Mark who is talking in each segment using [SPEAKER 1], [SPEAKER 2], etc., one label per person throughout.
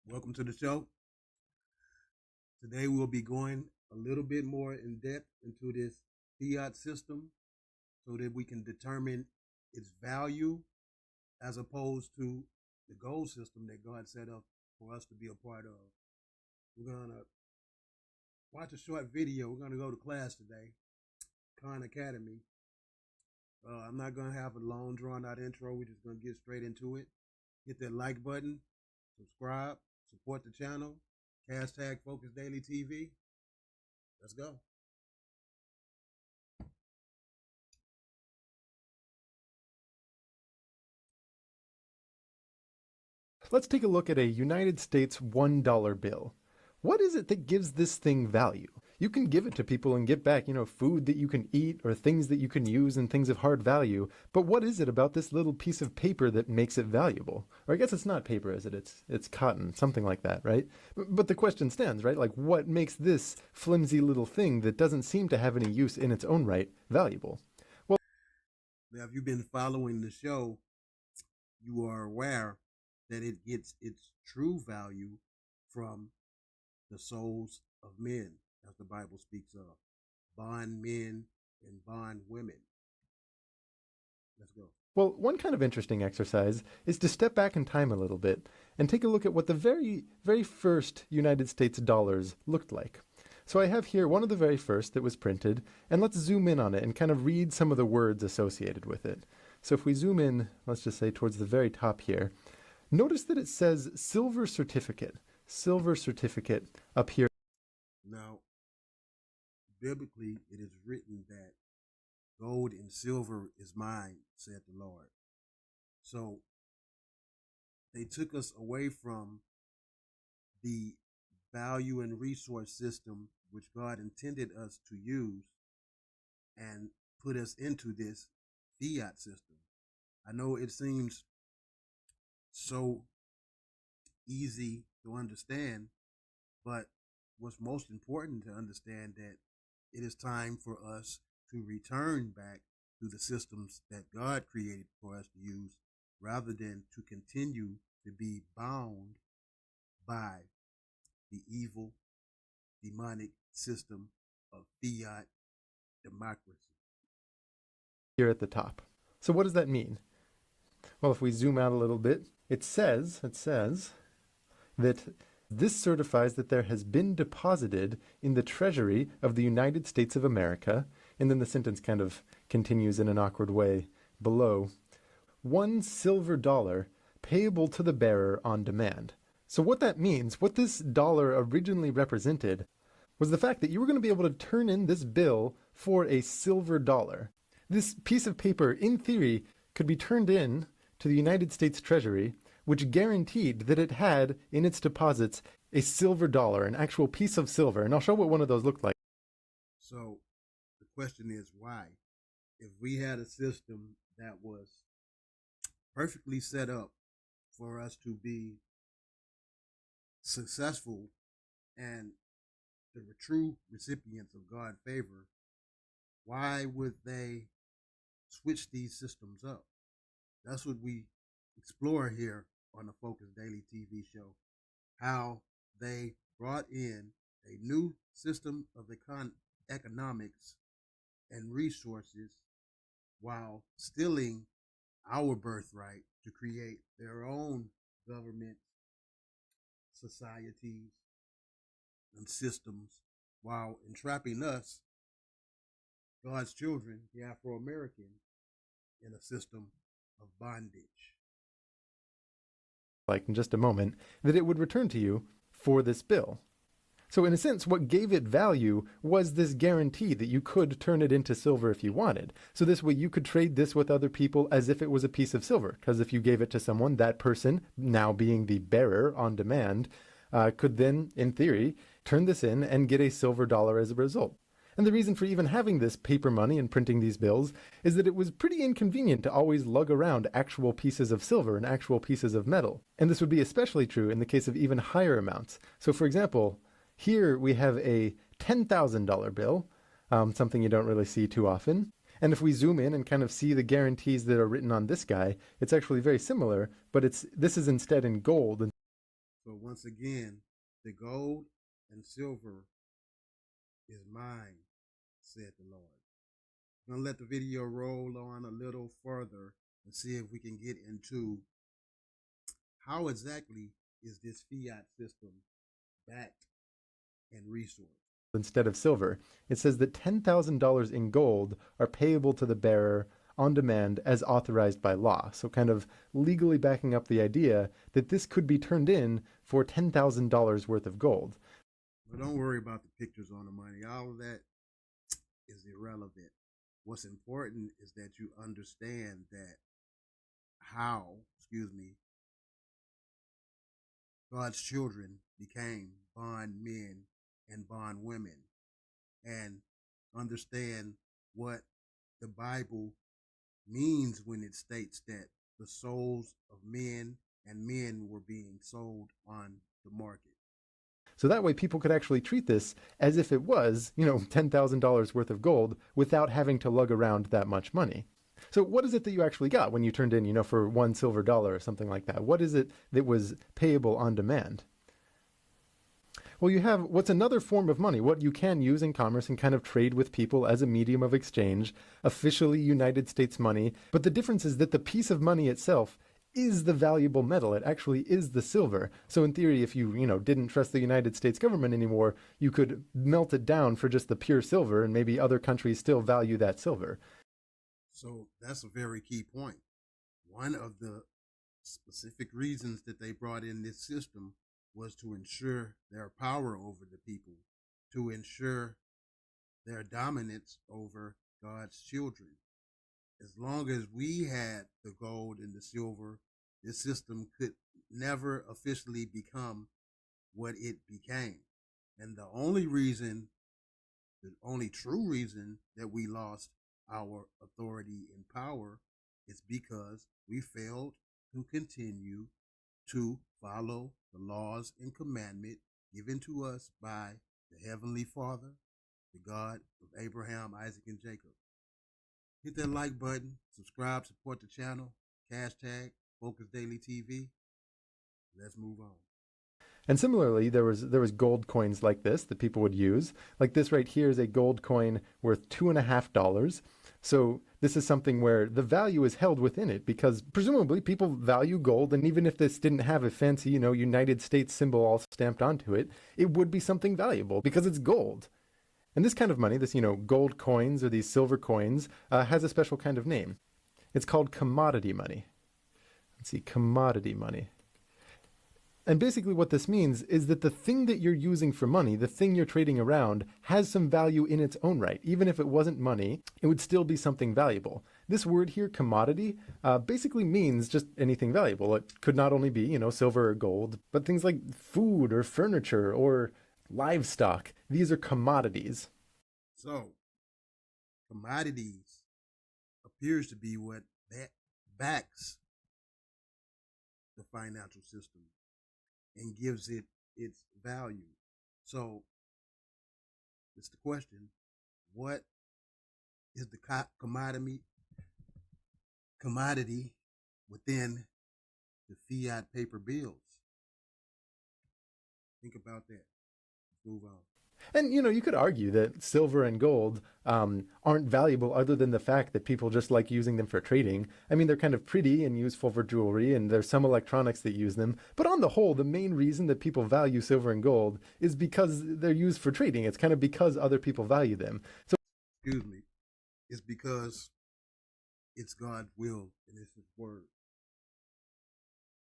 [SPEAKER 1] Welcome to the show. Today we'll be going a little bit more in depth into this fiat system so that we can determine its value as opposed to the gold system that God set up for us to be a part of. We're going to watch a short video. We're going to go to class today, Khan Academy. I'm not going to have a long drawn out intro. We're just going to get straight into it. Hit that like button, subscribe, support the channel, hashtag Focus Daily TV. Let's go.
[SPEAKER 2] Let's take a look at a United States $1 bill. What is it that gives this thing value? You can give it to people and get back, food that you can eat or things that you can use and things of hard value. But what is it about this little piece of paper that makes it valuable? Or I guess it's not paper, is it? It's cotton, something like that, right? But the question stands, right? Like, what makes this flimsy little thing that doesn't seem to have any use in its own right valuable? Well,
[SPEAKER 1] now, if you've been following the show, you are aware that it gets its true value from the souls of men, as the Bible speaks of, bond men and bond women. Let's go.
[SPEAKER 2] Well, one kind of interesting exercise is to step back in time a little bit and take a look at what the very, very first United States dollars looked like. So I have here one of the very first that was printed, and let's zoom in on it and kind of read some of the words associated with it. So if we zoom in, let's just say towards the very top here, notice that it says silver certificate up here.
[SPEAKER 1] Now, biblically, it is written that gold and silver is mine, said the Lord. So they took us away from the value and resource system which God intended us to use and put us into this fiat system. I know it seems so easy to understand, but what's most important to understand that it is time for us to return back to the systems that God created for us to use rather than to continue to be bound by the evil, demonic system of fiat democracy.
[SPEAKER 2] Here at the top. So what does that mean? Well, if we zoom out a little bit, it says that this certifies that there has been deposited in the Treasury of the United States of America, and then the sentence kind of continues in an awkward way below, $1 silver payable to the bearer on demand. So what that means, what this dollar originally represented, was the fact that you were going to be able to turn in this bill for a silver dollar. This piece of paper, in theory, could be turned in to the United States Treasury, which guaranteed that it had in its deposits a silver dollar, an actual piece of silver. And I'll show what one of those looked like.
[SPEAKER 1] So the question is why? If we had a system that was perfectly set up for us to be successful and the true recipients of God's favor, why would they switch these systems up? That's what we explore here on the Focus Daily TV show, how they brought in a new system of economics and resources while stealing our birthright to create their own government, societies, and systems while entrapping us, God's children, the Afro-Americans, in a system of bondage.
[SPEAKER 2] Like in just a moment, that it would return to you for this bill. So in a sense, what gave it value was this guarantee that you could turn it into silver if you wanted. So this way you could trade this with other people as if it was a piece of silver. Because if you gave it to someone, that person, now being the bearer on demand, could then, in theory, turn this in and get a silver dollar as a result. And the reason for even having this paper money and printing these bills is that it was pretty inconvenient to always lug around actual pieces of silver and actual pieces of metal. And this would be especially true in the case of even higher amounts. So for example, here we have a $10,000 bill, something you don't really see too often. And if we zoom in and kind of see the guarantees that are written on this guy, it's actually very similar, but this is instead in gold.
[SPEAKER 1] So once again, the gold and silver is mine, said the Lord. I'm going to let the video roll on a little further and see if we can get into how exactly is this fiat system backed and resourced.
[SPEAKER 2] Instead of silver, it says that $10,000 in gold are payable to the bearer on demand as authorized by law. So kind of legally backing up the idea that this could be turned in for $10,000 worth of gold.
[SPEAKER 1] But don't worry about the pictures on the money. All of that is irrelevant. What's important is that you understand that God's children became bond men and bond women, and understand what the Bible means when it states that the souls of men and men were being sold on the market.
[SPEAKER 2] So that way people could actually treat this as if it was, $10,000 worth of gold without having to lug around that much money. So what is it that you actually got when you turned in, for $1 silver or something like that? What is it that was payable on demand? Well, you have what's another form of money, what you can use in commerce and kind of trade with people as a medium of exchange, officially United States money. But the difference is that the piece of money itself is the valuable metal. It actually is the silver. So in theory, if you, didn't trust the United States government anymore, you could melt it down for just the pure silver, and maybe other countries still value that silver.
[SPEAKER 1] So that's a very key point. One of the specific reasons that they brought in this system was to ensure their power over the people, to ensure their dominance over God's children. As long as we had the gold and the silver, this system could never officially become what it became. And the only true reason that we lost our authority and power is because we failed to continue to follow the laws and commandment given to us by the Heavenly Father, the God of Abraham, Isaac, and Jacob. Hit that like button, subscribe, support the channel, hashtag Focus Daily TV. Let's move on.
[SPEAKER 2] And similarly, there was gold coins like this that people would use. Like this right here is a gold coin worth $2.50. So this is something where the value is held within it because presumably people value gold, and even if this didn't have a fancy, United States symbol all stamped onto it, it would be something valuable because it's gold. And this kind of money, this, gold coins or these silver coins, has a special kind of name. It's called commodity money. Let's see, commodity money. And basically what this means is that the thing that you're using for money, the thing you're trading around, has some value in its own right. Even if it wasn't money, it would still be something valuable. This word here, commodity, basically means just anything valuable. It could not only be, silver or gold, but things like food or furniture or livestock. These are commodities.
[SPEAKER 1] So, commodities appears to be what backs the financial system and gives it its value. So, it's the question, what is the commodity within the fiat paper bills? Think about that. Let's move on.
[SPEAKER 2] And, you could argue that silver and gold aren't valuable other than the fact that people just like using them for trading. I mean, they're kind of pretty and useful for jewelry, and there's some electronics that use them. But on the whole, the main reason that people value silver and gold is because they're used for trading. It's kind of because other people value them. So,
[SPEAKER 1] it's because it's God's will and it's His word.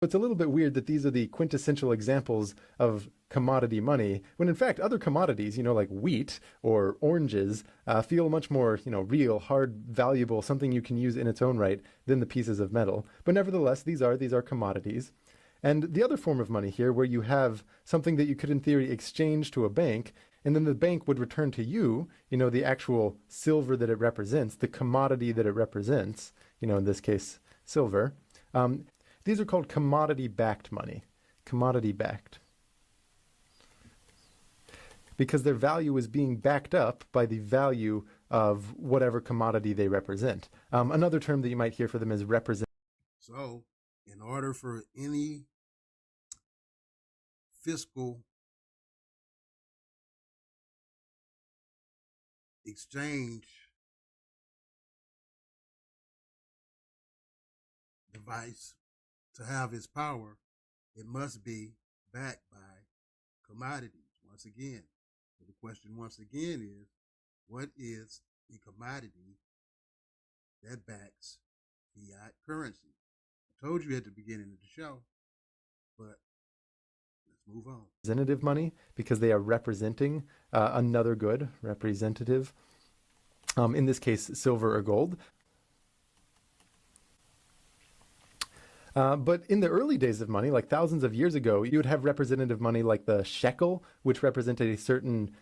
[SPEAKER 2] It's a little bit weird that these are the quintessential examples of commodity money, when in fact other commodities, like wheat or oranges, feel much more, real, hard, valuable, something you can use in its own right than the pieces of metal. But nevertheless, these are commodities. And the other form of money here, where you have something that you could in theory exchange to a bank, and then the bank would return to you, the actual silver that it represents, the commodity that it represents, in this case, silver. These are called commodity-backed money, commodity-backed, because their value is being backed up by the value of whatever commodity they represent. Another term that you might hear for them is represent.
[SPEAKER 1] So, in order for any fiscal exchange device to have its power, it must be backed by commodities. Once again, so the question once again is, what is the commodity that backs fiat currency? I told you at the beginning of the show, but let's move on.
[SPEAKER 2] Representative money, because they are representing another good, representative. In this case, silver or gold. But in the early days of money, like thousands of years ago, you would have representative money like the shekel, which represented a certain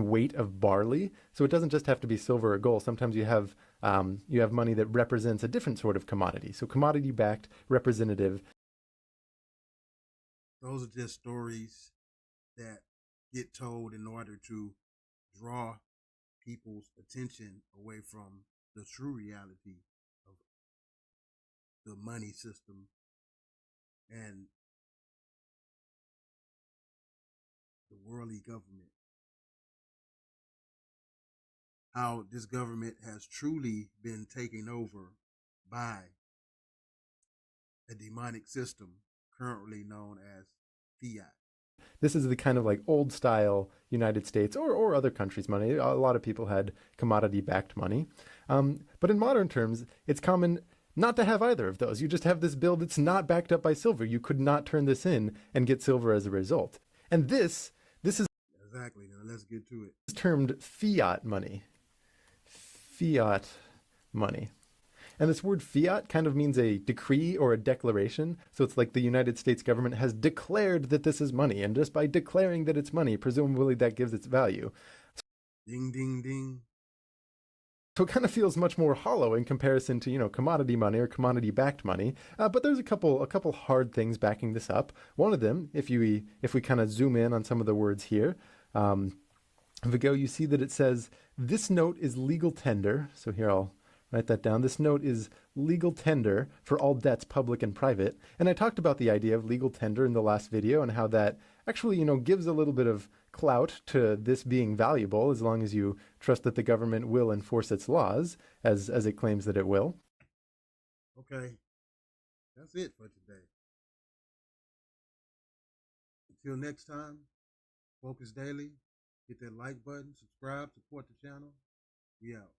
[SPEAKER 2] weight of barley. So it doesn't just have to be silver or gold. Sometimes you have money that represents a different sort of commodity. So commodity-backed, representative.
[SPEAKER 1] Those are just stories that get told in order to draw people's attention away from the true reality of the money system and the worldly government. How this government has truly been taken over by a demonic system currently known as fiat.
[SPEAKER 2] This is the kind of like old style United States or other countries' money. A lot of people had commodity-backed money. But in modern terms, it's common not to have either of those. You just have this bill that's not backed up by silver. You could not turn this in and get silver as a result. And this is
[SPEAKER 1] exactly. Now let's get to it.
[SPEAKER 2] It's termed fiat money. Fiat money. And this word fiat kind of means a decree or a declaration. So it's like the United States government has declared that this is money. And just by declaring that it's money, presumably that gives its value.
[SPEAKER 1] Ding, ding, ding.
[SPEAKER 2] So it kind of feels much more hollow in comparison to, commodity money or commodity-backed money. But there's a couple hard things backing this up. One of them, if we kind of zoom in on some of the words here, if we go, you see that it says, this note is legal tender. So here I'll write that down. This note is legal tender for all debts, public and private. And I talked about the idea of legal tender in the last video and how that actually, gives a little bit of clout to this being valuable as long as you trust that the government will enforce its laws as it claims that it will.
[SPEAKER 1] Okay, that's it for today. Until next time, Focus Daily. Hit that like button, subscribe, support the channel. We out.